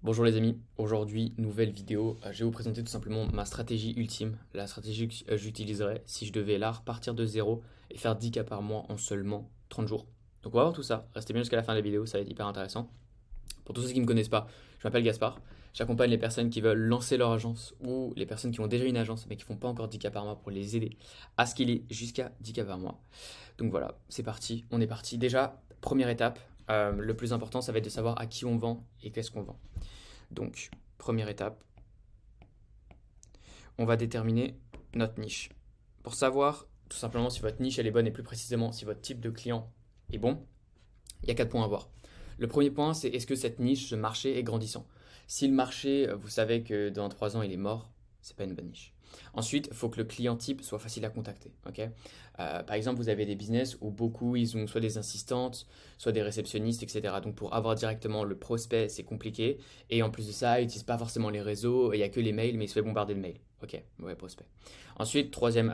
Bonjour les amis, aujourd'hui nouvelle vidéo. Je vais vous présenter tout simplement ma stratégie ultime, la stratégie que j'utiliserais si je devais là repartir de zéro et faire 10K par mois en seulement 30 jours. Donc on va voir tout ça, restez bien jusqu'à la fin de la vidéo, ça va être hyper intéressant. Pour tous ceux qui ne me connaissent pas, je m'appelle Gaspard, j'accompagne les personnes qui veulent lancer leur agence ou les personnes qui ont déjà une agence mais qui font pas encore 10K par mois pour les aider à scaler jusqu'à 10K par mois. Donc voilà, c'est parti, on est parti. Déjà, première étape, le plus important ça va être de savoir à qui on vend et qu'est-ce qu'on vend. Donc, première étape, on va déterminer notre niche. Pour savoir tout simplement si votre niche elle est bonne et plus précisément si votre type de client est bon, il y a 4 points à voir. Le premier point, c'est est-ce que cette niche, ce marché est grandissant. Si le marché, vous savez que dans 3 ans il est mort, c'est pas une bonne niche. Ensuite, il faut que le client type soit facile à contacter. Ok. Par exemple, vous avez des business où beaucoup ils ont soit des assistantes, soit des réceptionnistes, etc. Donc pour avoir directement le prospect, c'est compliqué. Et en plus de ça, ils n'utilisent pas forcément les réseaux, il n'y a que les mails, mais il se fait bombarder de mails. Ok, mauvais prospect. Ensuite, troisième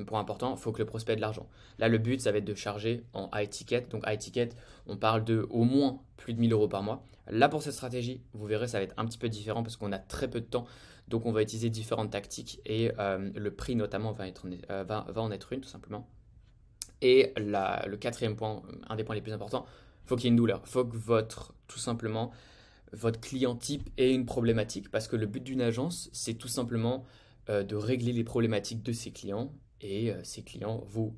point important, il faut que le prospect ait de l'argent. Là, le but, ça va être de charger en high ticket. Donc high ticket, on parle de au moins plus de 1000 € par mois. Là, pour cette stratégie, vous verrez, ça va être un petit peu différent parce qu'on a très peu de temps. Donc, on va utiliser différentes tactiques et le prix, notamment, va en être une, tout simplement. Et le quatrième point, un des points les plus importants, il faut qu'il y ait une douleur. Il faut que tout simplement, votre client type ait une problématique parce que le but d'une agence, c'est tout simplement de régler les problématiques de ses clients et ces clients, vos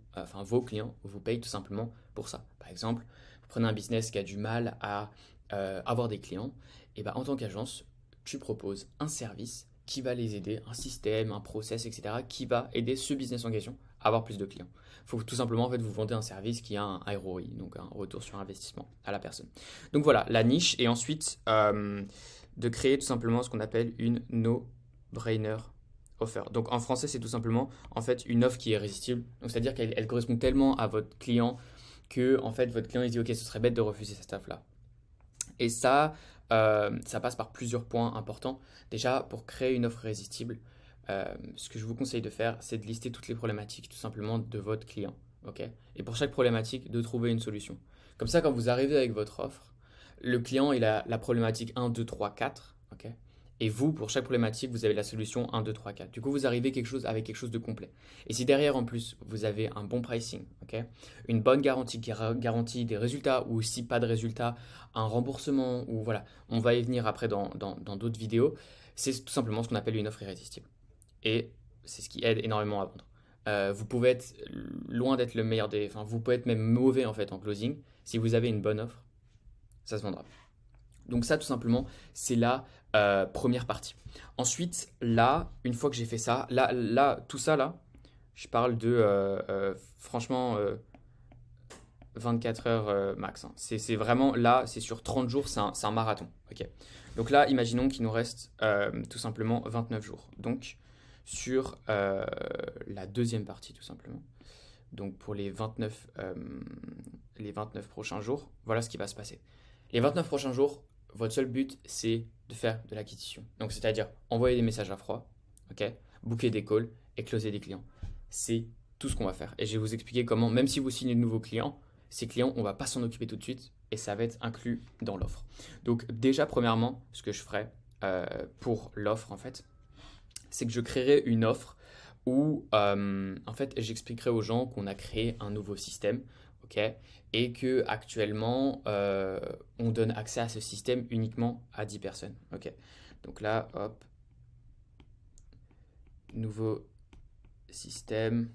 clients, vous payent tout simplement pour ça. Par exemple, vous prenez un business qui a du mal à avoir des clients, et ben, en tant qu'agence, tu proposes un service qui va les aider, un système, un process, etc., qui va aider ce business en question à avoir plus de clients. Il faut tout simplement en fait, vous vendez un service qui a un ROI, donc un retour sur investissement à la personne. Donc voilà, la niche, et ensuite de créer tout simplement ce qu'on appelle une no-brainer offer. Donc en français, c'est tout simplement en fait une offre qui est irrésistible. Donc c'est-à-dire qu'elle correspond tellement à votre client que en fait votre client il se dit ok, ce serait bête de refuser cette offre-là. Et ça passe par plusieurs points importants. Déjà, pour créer une offre irrésistible, ce que je vous conseille de faire, c'est de lister toutes les problématiques tout simplement de votre client. Ok. Et pour chaque problématique, de trouver une solution. Comme ça, quand vous arrivez avec votre offre, le client il a la problématique 1, 2, 3, 4. Ok. Et vous, pour chaque problématique, vous avez la solution 1, 2, 3, 4. Du coup, vous arrivez avec quelque chose de complet. Et si derrière, en plus, vous avez un bon pricing, ok, une bonne garantie qui garantit des résultats ou si pas de résultats, un remboursement, ou voilà, on va y venir après dans d'autres vidéos, c'est tout simplement ce qu'on appelle une offre irrésistible. Et c'est ce qui aide énormément à vendre. Vous pouvez être loin d'être le meilleur des... Enfin, vous pouvez être même mauvais en fait en closing. Si vous avez une bonne offre, ça se vendra. Donc ça, tout simplement, c'est la première partie. Ensuite, là, une fois que j'ai fait ça, tout ça, là, je parle de, franchement, 24 heures max, hein. C'est vraiment, là, c'est sur 30 jours, c'est un marathon. Ok. Donc là, imaginons qu'il nous reste tout simplement 29 jours. Donc, sur la deuxième partie, tout simplement. Donc, pour les 29 prochains jours, voilà ce qui va se passer. Les 29 prochains jours, votre seul but, c'est de faire de l'acquisition. Donc, c'est-à-dire envoyer des messages à froid, ok, booker des calls et closer des clients. C'est tout ce qu'on va faire. Et je vais vous expliquer comment, même si vous signez de nouveaux clients, ces clients, on ne va pas s'en occuper tout de suite et ça va être inclus dans l'offre. Donc, déjà, premièrement, ce que je ferai pour l'offre, en fait, c'est que je créerai une offre où, en fait, j'expliquerai aux gens qu'on a créé un nouveau système, ok, et que actuellement, on donne accès à ce système uniquement à 10 personnes, ok. Donc là, hop, nouveau système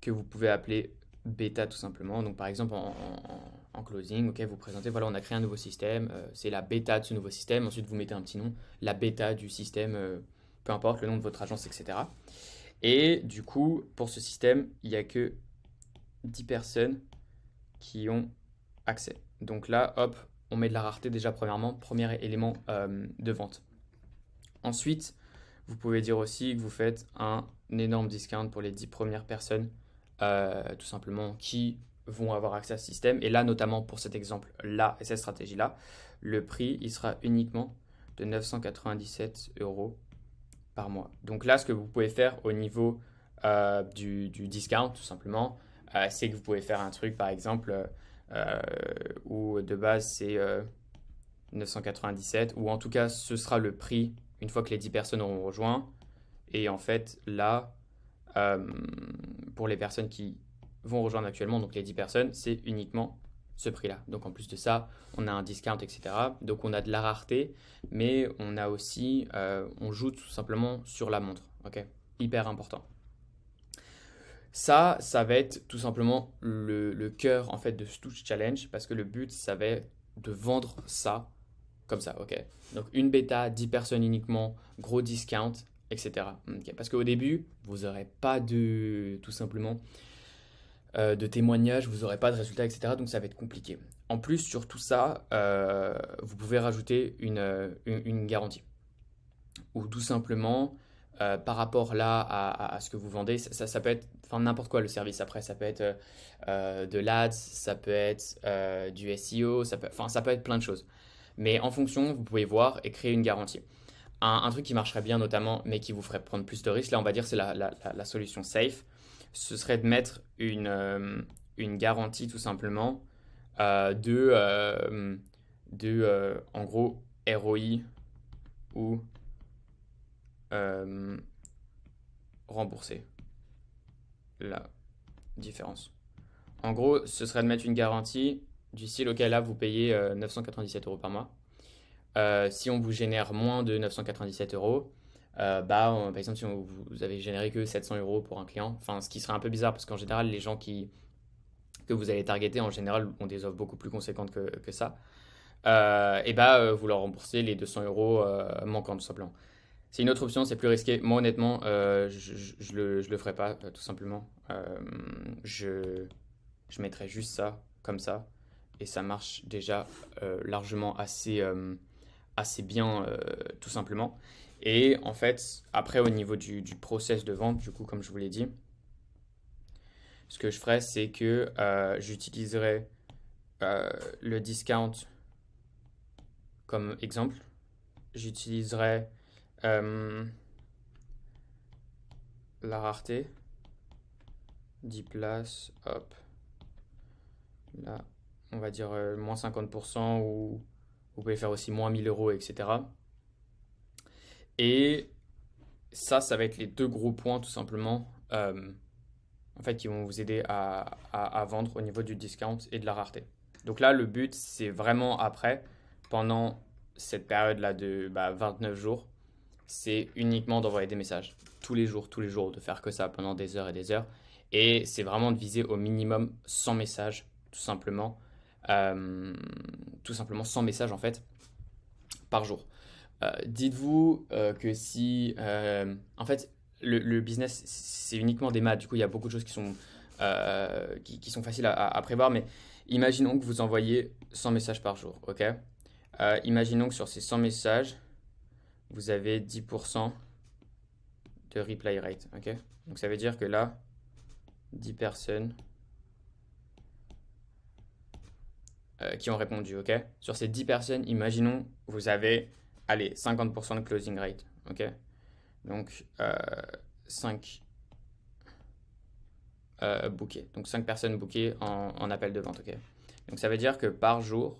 que vous pouvez appeler bêta tout simplement. Donc par exemple en closing, ok, vous présentez, voilà, on a créé un nouveau système, c'est la bêta de ce nouveau système. Ensuite, vous mettez un petit nom, la bêta du système, peu importe le nom de votre agence, etc. Et du coup, pour ce système, il n'y a que 10 personnes qui ont accès. Donc là, hop, on met de la rareté déjà premièrement, premier élément de vente. Ensuite, vous pouvez dire aussi que vous faites un énorme discount pour les 10 premières personnes, tout simplement, qui vont avoir accès à ce système. Et là, notamment pour cet exemple-là et cette stratégie-là, le prix, il sera uniquement de 997 € par mois. Donc là, ce que vous pouvez faire au niveau du discount, tout simplement, c'est que vous pouvez faire un truc, par exemple, où de base, c'est 997, ou en tout cas, ce sera le prix une fois que les 10 personnes auront rejoint. Et en fait, là, euh, pour les personnes qui vont rejoindre actuellement, donc les 10 personnes, c'est uniquement ce prix-là. Donc en plus de ça, on a un discount, etc. Donc on a de la rareté, mais on a aussi, on joue tout simplement sur la montre. Ok, hyper important. Ça va être tout simplement le cœur en fait de ce Touch Challenge parce que le but, ça va être de vendre ça comme ça, ok. Donc une bêta, 10 personnes uniquement, gros discount, etc. Ok. Parce qu'au début, vous n'aurez pas de, tout simplement, de témoignages, vous n'aurez pas de résultats, etc. Donc ça va être compliqué. En plus, sur tout ça, vous pouvez rajouter une garantie. Ou tout simplement, par rapport là à ce que vous vendez, ça peut être enfin, n'importe quoi le service. Après, ça peut être de l'ADS, ça peut être du SEO, ça peut être plein de choses. Mais en fonction, vous pouvez voir et créer une garantie. Un truc qui marcherait bien notamment, mais qui vous ferait prendre plus de risques, là on va dire c'est la solution safe, ce serait de mettre une garantie tout simplement en gros ROI ou euh, remboursé. La différence. En gros, ce serait de mettre une garantie du style, ok là vous payez 997 euros par mois. Si on vous génère moins de 997 euros, par exemple, si vous avez généré que 700 euros pour un client, enfin, ce qui serait un peu bizarre parce qu'en général, les gens que vous allez targeter, en général, ont des offres beaucoup plus conséquentes que ça. Vous leur remboursez les 200 euros manquants, tout simplement. C'est une autre option, c'est plus risqué. Moi, honnêtement, je le ferai pas, tout simplement. Je mettrais juste ça, comme ça, et ça marche déjà largement assez bien, tout simplement. Et en fait, après, au niveau du process de vente, du coup, comme je vous l'ai dit, ce que je ferais, c'est que j'utiliserai le discount comme exemple. J'utiliserai la rareté, 10 places, hop, là, on va dire moins 50% ou vous pouvez faire aussi moins 1000 euros, etc. Et ça va être les deux gros points tout simplement en fait, qui vont vous aider à vendre au niveau du discount et de la rareté. Donc là, le but, c'est vraiment après, pendant cette période-là de 29 jours, c'est uniquement d'envoyer des messages tous les jours, de faire que ça pendant des heures et des heures. Et c'est vraiment de viser au minimum 100 messages, tout simplement. Tout simplement 100 messages en fait par jour. Dites-vous que si, en fait, le business, c'est uniquement des maths. Du coup, il y a beaucoup de choses qui sont faciles à prévoir. Mais imaginons que vous envoyez 100 messages par jour. Ok. Imaginons que sur ces 100 messages, vous avez 10% de reply rate. Ok. Donc, ça veut dire que là, 10 personnes qui ont répondu. Ok. Sur ces 10 personnes, imaginons vous avez, allez, 50% de closing rate. Ok. Donc, 5 bookés. Donc, 5 personnes bookées en appel de vente. Ok. Donc, ça veut dire que par jour,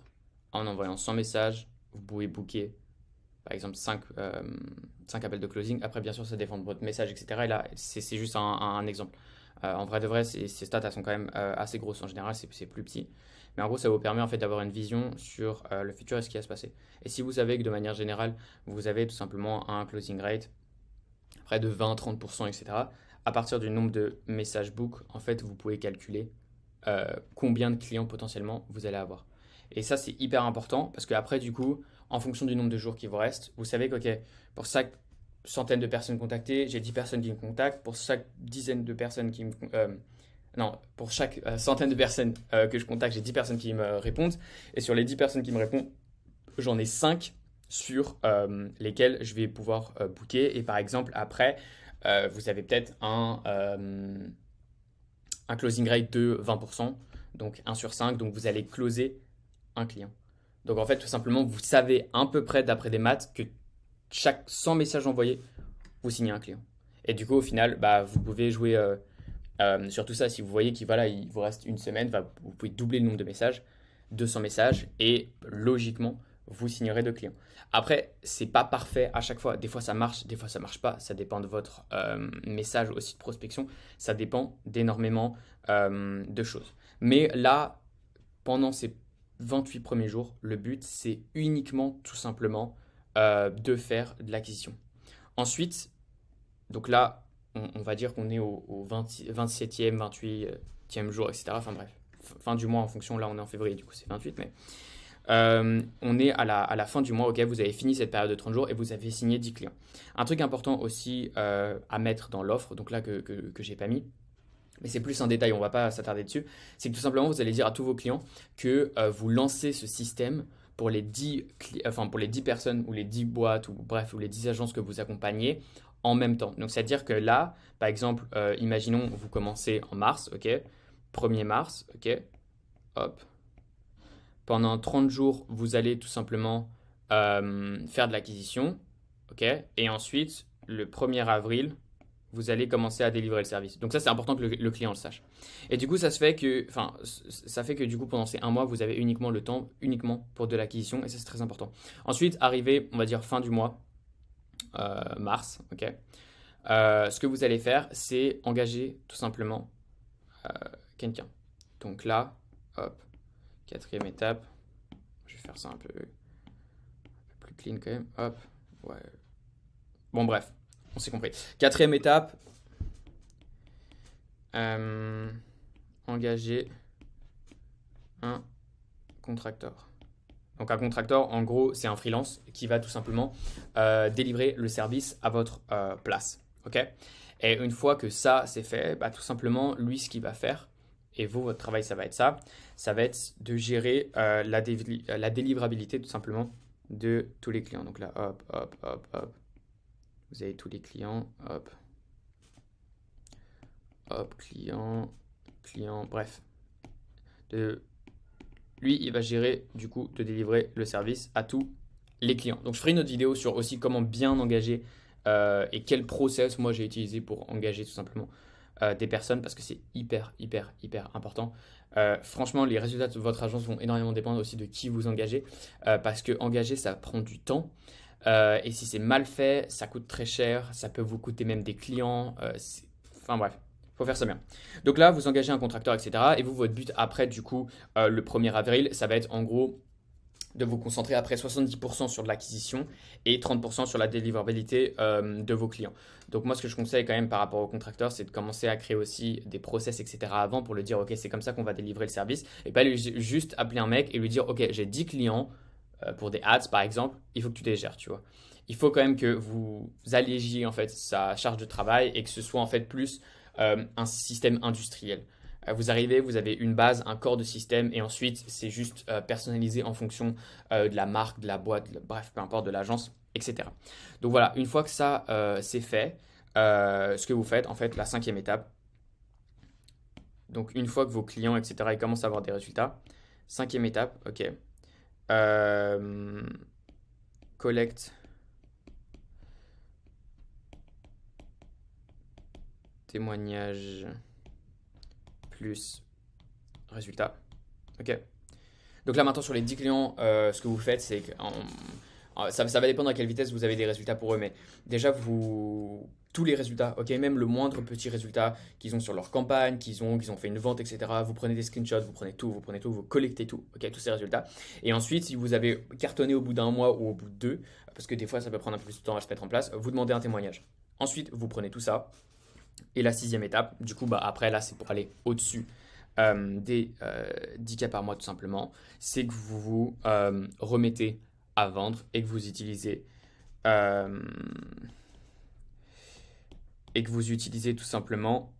en envoyant 100 messages, vous pouvez booker, par exemple, 5 appels de closing. Après, bien sûr, ça dépend de votre message, etc. Et là, c'est juste un exemple. En vrai de vrai, ces stats, elles sont quand même assez grosses. En général, c'est plus petit. Mais en gros, ça vous permet en fait d'avoir une vision sur le futur et ce qui va se passer. Et si vous savez que de manière générale, vous avez tout simplement un closing rate près de 20-30%, etc. À partir du nombre de messages book, en fait, vous pouvez calculer combien de clients potentiellement vous allez avoir. Et ça, c'est hyper important parce qu'après, du coup, en fonction du nombre de jours qui vous restent, vous savez que, ok, pour chaque centaine de personnes contactées, j'ai 10 personnes qui me contactent. Pour chaque dizaine de personnes qui me... non, pour chaque centaine de personnes que je contacte, j'ai 10 personnes qui me répondent. Et sur les 10 personnes qui me répondent, j'en ai 5 sur lesquels je vais pouvoir booker. Et par exemple, après, vous avez peut-être un closing rate de 20%, donc 1 sur 5, donc vous allez closer un client. Donc en fait, tout simplement, vous savez à peu près, d'après des maths, que chaque 100 messages envoyés, vous signez un client. Et du coup, au final, vous pouvez jouer sur tout ça. Si vous voyez qu'il il vous reste une semaine, vous pouvez doubler le nombre de messages, 200 messages, et logiquement, vous signerez de clients. Après, c'est pas parfait à chaque fois. Des fois ça marche, des fois ça marche pas. Ça dépend de votre message aussi de prospection. Ça dépend d'énormément de choses. Mais là, pendant ces 28 premiers jours, le but c'est uniquement tout simplement de faire de l'acquisition. Ensuite, donc là, on va dire qu'on est au 27e, 28e jour, etc. Enfin bref, fin du mois en fonction, là on est en février, du coup c'est 28, mais on est à la fin du mois, ok, vous avez fini cette période de 30 jours et vous avez signé 10 clients. Un truc important aussi à mettre dans l'offre, donc là que j'ai pas mis, mais c'est plus un détail, on va pas s'attarder dessus, c'est que tout simplement vous allez dire à tous vos clients que vous lancez ce système pour les 10, pour les 10 personnes ou les 10 boîtes ou bref, ou les 10 agences que vous accompagnez en même temps. Donc c'est-à-dire que là, par exemple, imaginons vous commencez en mars, ok, 1er mars, ok, hop, pendant 30 jours, vous allez tout simplement faire de l'acquisition, ok, et ensuite, le 1er avril, vous allez commencer à délivrer le service. Donc ça, c'est important que le client le sache. Et du coup, ça fait que du coup, pendant ces un mois, vous avez uniquement le temps, uniquement pour de l'acquisition, et ça, c'est très important. Ensuite, arrivé, on va dire fin du mois, mars, ok. Ce que vous allez faire, c'est engager tout simplement quelqu'un. Donc là, hop, 4e étape. Je vais faire ça un peu plus clean quand même. Hop, ouais. Bon, bref, on s'est compris. 4e étape, engager un contracteur. Donc un contracteur, en gros, c'est un freelance qui va tout simplement délivrer le service à votre place. Ok. Et une fois que ça, c'est fait, bah, tout simplement, lui, ce qu'il va faire, et vous, votre travail, ça va être de gérer la délivrabilité tout simplement de tous les clients. Donc là, hop, hop, hop, hop. Vous avez tous les clients, hop. Hop, client, bref. Lui, il va gérer du coup de délivrer le service à tous les clients. Donc je ferai une autre vidéo sur aussi comment bien engager et quel process moi j'ai utilisé pour engager tout simplement des personnes parce que c'est hyper important. Franchement, les résultats de votre agence vont énormément dépendre aussi de qui vous engagez parce que engager ça prend du temps. Et si c'est mal fait, ça coûte très cher, ça peut vous coûter même des clients. Enfin bref, faut faire ça bien. Donc là, vous engagez un contracteur, etc. Et vous, votre but après, du coup, le 1er avril, ça va être en gros de vous concentrer après 70% sur de l'acquisition et 30% sur la délivrabilité de vos clients. Donc moi, ce que je conseille quand même par rapport au contracteur, c'est de commencer à créer aussi des process, etc. avant pour lui dire, ok, c'est comme ça qu'on va délivrer le service. Et pas juste appeler un mec et lui dire, ok, j'ai 10 clients pour des ads, par exemple, il faut que tu les gères, tu vois. Il faut quand même que vous allégiez en fait sa charge de travail et que ce soit en fait plus un système industriel. Vous arrivez, vous avez une base, un corps de système et ensuite c'est juste personnalisé en fonction de la marque, de la boîte, bref, peu importe, de l'agence, etc. Donc voilà, une fois que ça c'est fait, ce que vous faites, en fait, la 5e étape, donc une fois que vos clients, etc., ils commencent à avoir des résultats, 5e étape, ok, collecte témoignage plus résultat. Ok. Donc là maintenant sur les 10 clients, ce que vous faites, c'est que ça va dépendre à quelle vitesse vous avez des résultats pour eux, mais déjà tous les résultats, ok, même le moindre petit résultat qu'ils ont sur leur campagne, qu'ils ont fait une vente, etc. Vous prenez des screenshots, vous prenez tout, vous collectez tout, ok, tous ces résultats. Et ensuite, si vous avez cartonné au bout d'un mois ou au bout de 2, parce que des fois ça peut prendre un peu plus de temps à se mettre en place, vous demandez un témoignage. Ensuite, vous prenez tout ça. Et la 6e étape, du coup, bah, après là, c'est pour aller au-dessus des 10 cas par mois tout simplement, c'est que vous vous remettez à vendre et que vous utilisez tout simplement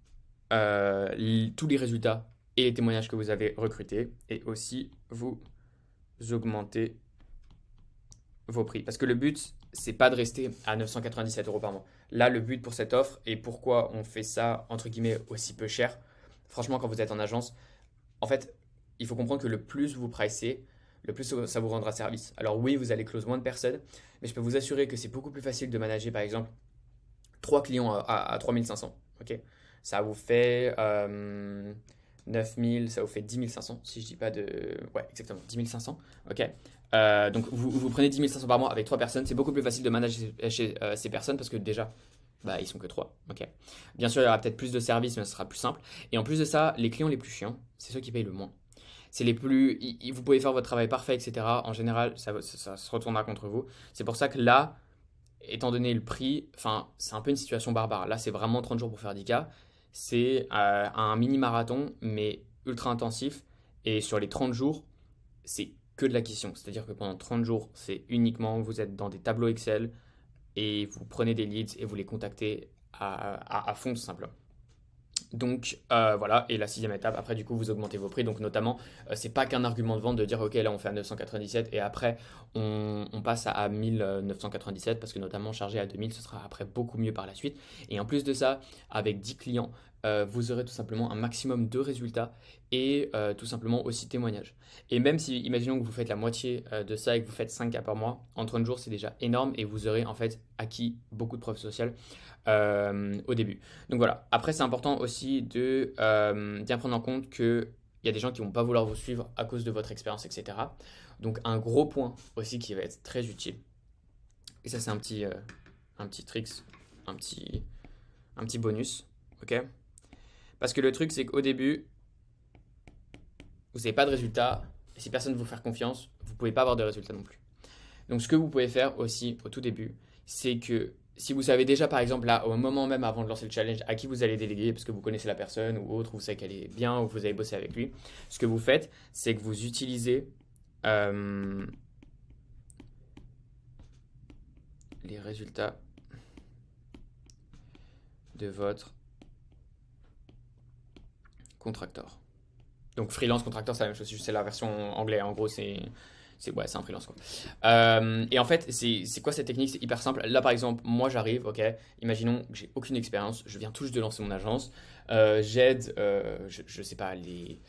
tous les résultats et les témoignages que vous avez recrutés et aussi vous augmentez vos prix. Parce que le but, c'est pas de rester à 997 € par mois. Là, le but pour cette offre et pourquoi on fait ça, entre guillemets, aussi peu cher, franchement, quand vous êtes en agence, en fait, il faut comprendre que le plus vous pricez, le plus ça vous rendra service. Alors oui, vous allez close moins de personnes, mais je peux vous assurer que c'est beaucoup plus facile de manager, par exemple, 3 clients à 3500. Ok, ça vous fait 9000, ça vous fait 10 500, si je dis pas de... Ouais, exactement, 10 500. Ok, Donc vous prenez 10 500 par mois avec 3 personnes, c'est beaucoup plus facile de manager ces personnes parce que déjà, bah, ils sont que 3. Ok. Bien sûr, il y aura peut-être plus de services, mais ce sera plus simple. Et en plus de ça, les clients les plus chiants, c'est ceux qui payent le moins. C'est les plus. Vous pouvez faire votre travail parfait, etc. En général, ça se retournera contre vous. C'est pour ça que là, étant donné le prix, enfin, c'est un peu une situation barbare. Là, c'est vraiment 30 jours pour faire 10K. C'est un mini-marathon, mais ultra intensif. Et sur les 30 jours, c'est que de l'acquisition. C'est-à-dire que pendant 30 jours, c'est uniquement, vous êtes dans des tableaux Excel et vous prenez des leads et vous les contactez à fond, tout simplement. Donc voilà, et la sixième étape, après du coup vous augmentez vos prix, donc notamment c'est pas qu'un argument de vente de dire ok là on fait à 997 et après on passe à 1997 parce que notamment chargé à 2000 ce sera après beaucoup mieux par la suite. Et en plus de ça, avec 10 clients, vous aurez tout simplement un maximum de résultats et tout simplement aussi témoignages. Et même si, imaginons que vous faites la moitié de ça et que vous faites 5K par mois, en 30 jours c'est déjà énorme et vous aurez en fait acquis beaucoup de preuves sociales au début. Donc voilà. Après, c'est important aussi de bien prendre en compte qu'il y a des gens qui vont pas vouloir vous suivre à cause de votre expérience, etc. Donc un gros point aussi qui va être très utile. Et ça, c'est un petit tricks, un petit bonus. Ok. Parce que le truc, c'est qu'au début, vous n'avez pas de résultats. Et si personne ne vous fait confiance, vous ne pouvez pas avoir de résultats non plus. Donc ce que vous pouvez faire aussi au tout début, c'est que si vous savez déjà par exemple là au moment même avant de lancer le challenge à qui vous allez déléguer parce que vous connaissez la personne ou autre, ou vous savez qu'elle est bien ou que vous avez bossé avec lui, ce que vous faites c'est que vous utilisez les résultats de votre contractor. Donc freelance, contractor, c'est la même chose, c'est la version anglaise. En gros, c'est un freelance quoi. Et en fait, c'est quoi cette technique? C'est hyper simple. Là, par exemple, moi j'arrive, ok. Imaginons que j'ai aucune expérience, je viens tout juste de lancer mon agence. J'aide, je sais pas, les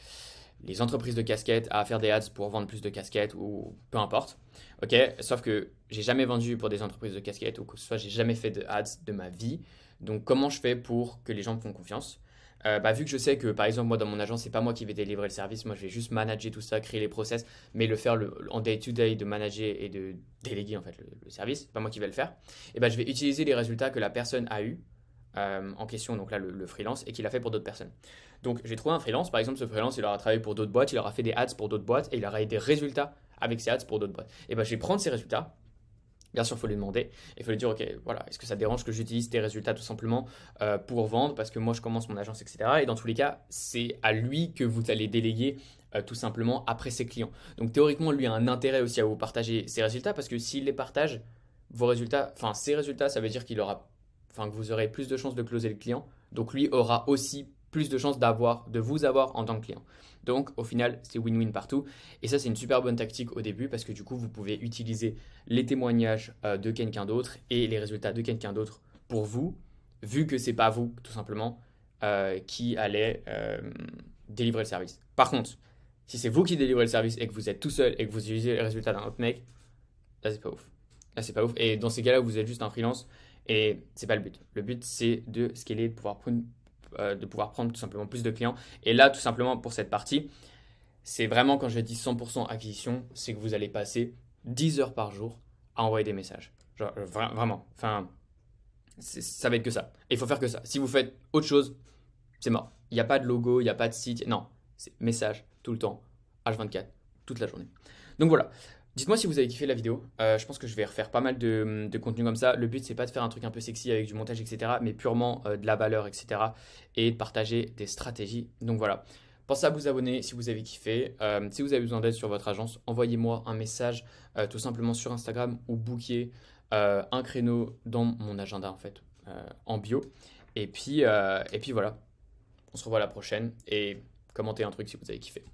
entreprises de casquettes à faire des ads pour vendre plus de casquettes ou peu importe. Ok. Sauf que j'ai jamais vendu pour des entreprises de casquettes ou que ce soit, j'ai jamais fait de ads de ma vie. Donc, comment je fais pour que les gens me font confiance? Bah, vu que je sais que par exemple moi dans mon agence c'est pas moi qui vais délivrer le service, moi je vais juste manager tout ça, créer les process, mais le faire en day to day, de manager et de déléguer en fait le service, c'est pas moi qui vais le faire. Et bah, je vais utiliser les résultats que la personne a eu en question, donc là le freelance, et qu'il a fait pour d'autres personnes. Donc j'ai trouvé un freelance, par exemple ce freelance il aura travaillé pour d'autres boîtes, il aura fait des ads pour d'autres boîtes et il aura eu des résultats avec ces ads pour d'autres boîtes. Et bah, je vais prendre ces résultats. Bien sûr, il faut lui demander. Il faut lui dire, OK, voilà, est-ce que ça te dérange que j'utilise tes résultats tout simplement pour vendre parce que moi, je commence mon agence, etc. Et dans tous les cas, c'est à lui que vous allez déléguer tout simplement après ses clients. Donc théoriquement, lui a un intérêt aussi à vous partager ses résultats parce que s'il les partage, vos résultats, enfin ses résultats, ça veut dire que vous aurez plus de chances de closer le client. Donc lui aura aussi plus de chances de vous avoir en tant que client. Donc au final, c'est win-win partout. Et ça, c'est une super bonne tactique au début parce que du coup, vous pouvez utiliser les témoignages de quelqu'un d'autre et les résultats de quelqu'un d'autre pour vous, vu que c'est pas vous, tout simplement, qui allez délivrer le service. Par contre, si c'est vous qui délivrez le service et que vous êtes tout seul et que vous utilisez les résultats d'un autre mec, là, c'est pas ouf. Là, c'est pas ouf. Et dans ces cas-là, vous êtes juste un freelance et c'est pas le but. Le but, c'est de scaler, de pouvoir prendre tout simplement plus de clients. Et là, tout simplement, pour cette partie, c'est vraiment quand je dis 100% acquisition, c'est que vous allez passer 10 heures par jour à envoyer des messages. Genre, vraiment. Enfin, ça va être que ça. Et il faut faire que ça. Si vous faites autre chose, c'est mort. Il n'y a pas de logo, il n'y a pas de site. Non, c'est message tout le temps, H24, toute la journée. Donc voilà. Dites-moi si vous avez kiffé la vidéo. Je pense que je vais refaire pas mal de contenu comme ça. Le but, c'est pas de faire un truc un peu sexy avec du montage, etc. Mais purement de la valeur, etc. Et de partager des stratégies. Donc voilà. Pensez à vous abonner si vous avez kiffé. Si vous avez besoin d'aide sur votre agence, envoyez-moi un message tout simplement sur Instagram ou bookez un créneau dans mon agenda en fait, en bio. Et puis voilà. On se revoit à la prochaine et commentez un truc si vous avez kiffé.